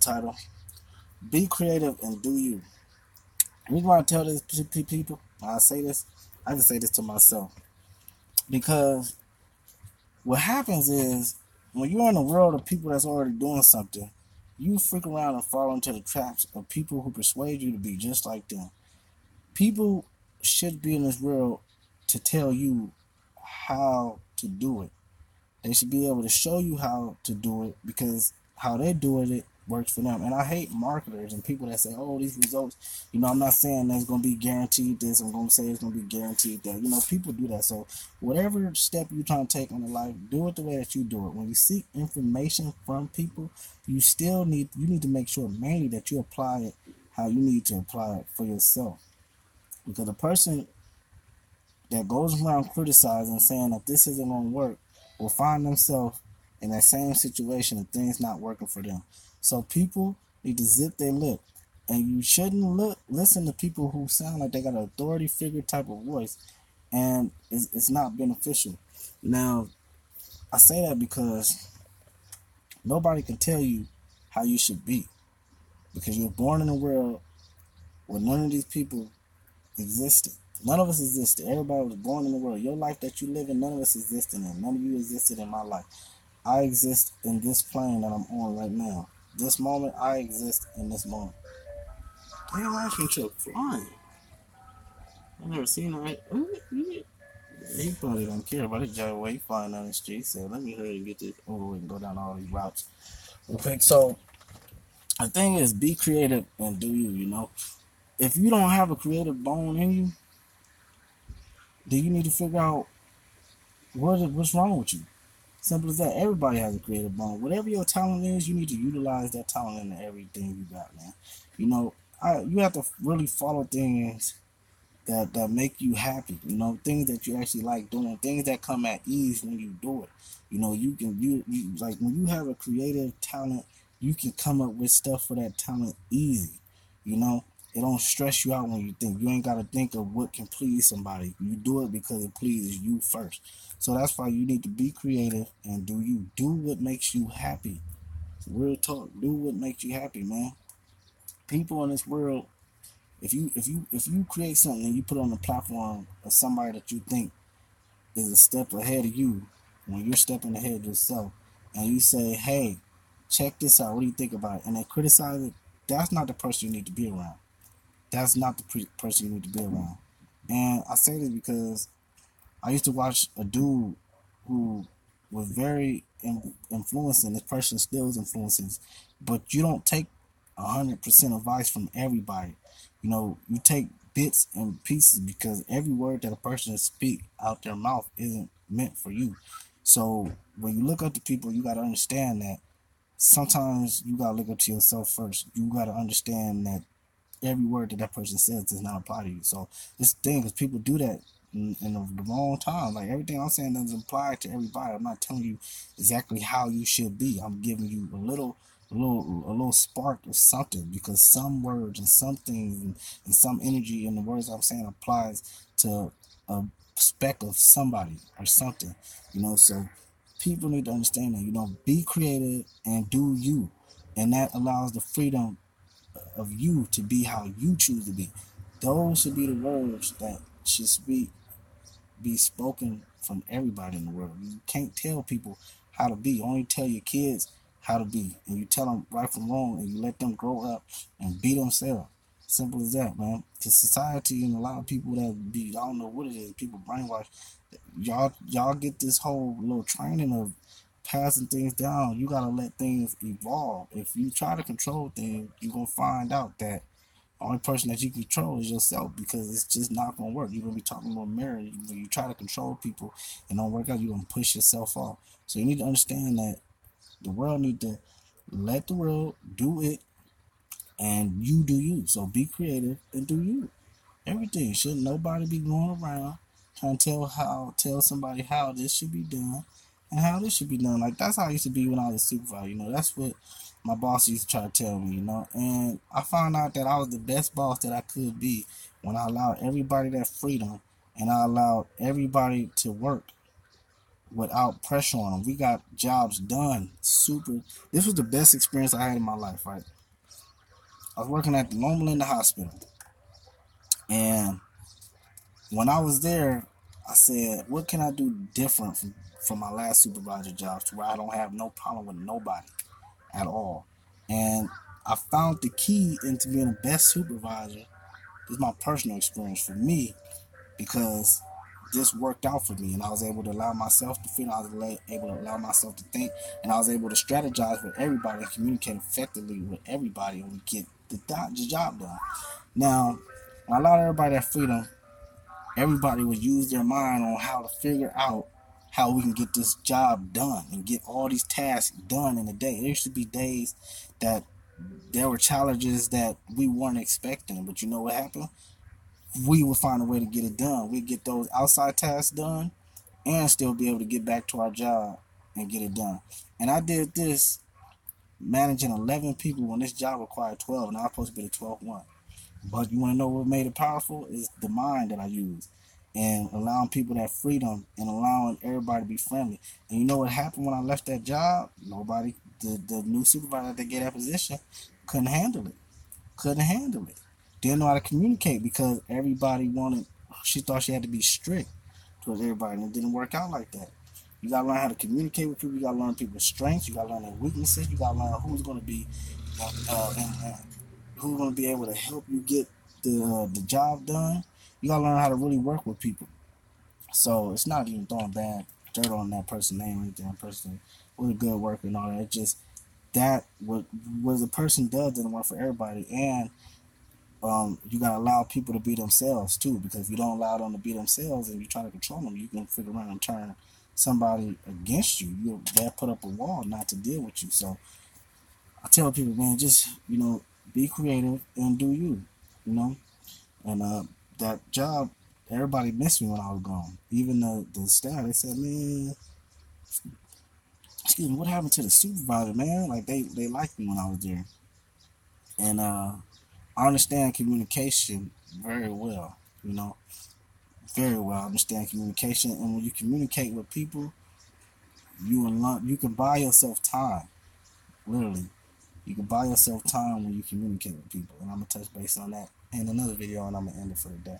title. Be creative and do you. The reason why I tell this to people, I say this, I can say this to myself. Because what happens is when you're in a world of people that's already doing something, you freak around and fall into the traps of people who persuade you to be just like them. People should be in this world to tell you how to do it. They should be able to show you how to do it because how they do it works for them. And I hate marketers and people that say, oh, these results, I'm not saying that's going to be guaranteed this. I'm going to say it's going to be guaranteed that. People do that. So whatever step you're trying to take on in life, do it the way that you do it. When you seek information from people, you need to make sure mainly that you apply it how you need to apply it for yourself. Because a person that goes around criticizing, saying that this isn't going to work, will find themselves in that same situation and things not working for them. So people need to zip their lip. And you shouldn't listen to people who sound like they got an authority figure type of voice. And it's not beneficial. Now, I say that because nobody can tell you how you should be. Because you're born in a world where none of these people existed. None of us existed. Everybody was born in the world. Your life that you live in, none of us existed in. None of you existed in my life. I exist in this plane that I'm on right now. This moment, I exist in this moment. Damn, I can choke flying. I never seen that. He probably don't care about his giant way flying down the street. So let me hurry and get this over and go down all these routes. Okay, so the thing is, be creative and do you. If you don't have a creative bone in you, then you need to figure out what's wrong with you. Simple as that. Everybody has a creative bone. Whatever your talent is, you need to utilize that talent in everything you got, man. You have to really follow things that make you happy. Things that you actually like doing, things that come at ease when you do it. You like when you have a creative talent, you can come up with stuff for that talent easy. It don't stress you out when you think. You ain't got to think of what can please somebody. You do it because it pleases you first. So that's why you need to be creative and do you. Do what makes you happy. Real talk. Do what makes you happy, man. People in this world, if you create something and you put it on the platform of somebody that you think is a step ahead of you, when you're stepping ahead of yourself, and you say, hey, check this out, what do you think about it? And they criticize it, that's not the person you need to be around. That's not the person you need to be around. And I say this because I used to watch a dude who was very influencing. This person still is influencing, but you don't take 100% advice from everybody. You take bits and pieces because every word that a person speak out their mouth isn't meant for you. So when you look up to people, you got to understand that sometimes you got to look up to yourself first. You got to understand that every word that person says does not apply to you. So this thing is people do that in the wrong time. Like everything I'm saying doesn't apply to everybody. I'm not telling you exactly how you should be. I'm giving you a little spark of something because some words and some things and some energy in the words I'm saying applies to a speck of somebody or something. So people need to understand that. Be creative and do you, and that allows the freedom of you to be how you choose to be. Those should be the words that should be spoken from everybody in the world. You can't tell people how to be. You only tell your kids how to be. And you tell them right from wrong and you let them grow up and be themselves. Simple as that, man. The society and a lot of people that be, I don't know what it is, people brainwash. Y'all get this whole little training of passing things down. You gotta let things evolve. If you try to control things, you're gonna find out that the only person that you control is yourself because it's just not gonna work. You're gonna be talking to a mirror. When you try to control people and don't work out, you're gonna push yourself off. So you need to understand that the world need to let the world do it and you do you. So be creative and do you. Everything. Shouldn't nobody be going around trying to tell somebody how this should be done and how this should be done. Like that's how I used to be when I was a supervisor. That's what my boss used to try to tell me. And I found out that I was the best boss that I could be when I allowed everybody that freedom and I allowed everybody to work without pressure on them. We got jobs done. Super. This was the best experience I had in my life, right? I was working at the Loma Linda Hospital. And when I was there, I said, what can I do different from my last supervisor job to where I don't have no problem with nobody at all? And I found the key into being the best supervisor. This is my personal experience for me, because this worked out for me, and I was able to allow myself to feel, I was able to allow myself to think, and I was able to strategize with everybody and communicate effectively with everybody, and we get the job done. Now, when I allowed everybody that freedom, everybody would use their mind on how to figure out how we can get this job done and get all these tasks done in a day. There used to be days that there were challenges that we weren't expecting, but you know what happened? We would find a way to get it done. We'd get those outside tasks done and still be able to get back to our job and get it done. And I did this managing 11 people when this job required 12, and I was supposed to be the 12th one. But you want to know what made it powerful? Is the mind that I use, and allowing people that freedom and allowing everybody to be friendly. And you know what happened when I left that job? Nobody, the new supervisor that get that position, couldn't handle it. Couldn't handle it. Didn't know how to communicate because everybody wanted. She thought she had to be strict towards everybody, and it didn't work out like that. You gotta learn how to communicate with people. You gotta learn people's strengths. You gotta learn their weaknesses. You gotta learn who's gonna be and who's gonna be able to help you get the job done. You gotta learn how to really work with people. So it's not even throwing bad dirt on that person's name or anything. That person was a good worker and all that. It's just that what the person does doesn't work for everybody, and you gotta allow people to be themselves too. Because if you don't allow them to be themselves and you try to control them, you can figure around and turn somebody against you. They'll put up a wall not to deal with you. So I tell people, man, just be creative and do you, you know. And that job, everybody missed me when I was gone. Even the staff, they said, man, excuse me, what happened to the supervisor, man? Like they liked me when I was there, and I understand communication very well, very well. I understand communication, and when you communicate with people, you can buy yourself time, literally. You can buy yourself time when you communicate with people, and I'm gonna touch base on that in another video, and I'm gonna end it for the day.